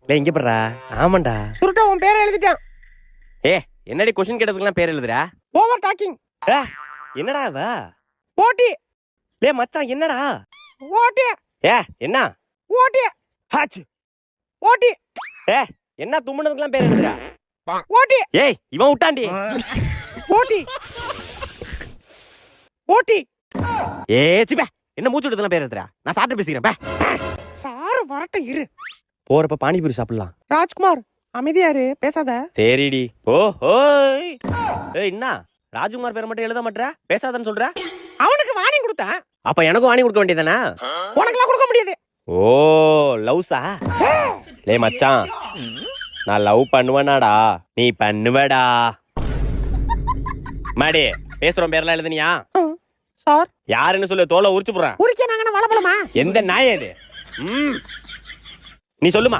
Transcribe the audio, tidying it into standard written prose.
டேய் இங்க பாருடா. ஆமாண்டா. சுருட்ட உன் பேரை எழுதிட்டேன். ஏ என்னடி கொஸ்டின் கேட்டதுக்குலாம் பேர் எழுதுறா? Over talking. என்னடா அவ? ஓட்டி டேய் மச்சான் என்னடா? ஓட்டி என்ன? ஓட்டி ஹாச். ஓட்டி என்ன தும்முனதுக்குலாம் பேர் எழுதுறா? ஓட்டி ஏய் இவன் விட்டான்டி. ஓட்டி ஓட்டி. சிப்பே என்ன மூச்சு விடுறதுலாம் பேர் எழுதுறா? நான் சாப்பிட்டு பேசிக்கிறேன் பே. சாரு வரட்ட இரு. போறப்ப பானிபூரி சாப்பிடலாம். ராஜ்குமார் அமைதியாரு, பேசாத. சரிடி. ஓய் என்ன ராஜ்குமார் பேரை மட்டும் எழுத மாட்டற? பேசாதன்னு சொல்ற? அவனுக்கு வார்னிங் கொடுத்தேன். அப்ப எனக்கும் வார்னிங் கொடுக்க வேண்டியதானே? உனக்குலாம் கொடுக்க முடியாது. ஓ லவ்ஸா? லே மச்சான் நான் லவ் பண்ணுவேனாடா? நீ பண்ணுவடா. மாடி பேசுறோம் பேர்லாம் எழுதுனியா? சார் யாருன்னு சொல்லு, தோலை உரிச்சு போடுறேன். உரிக்க நாங்க வளபலமா? எந்த நாய் இது? நீ சொல்லுமா.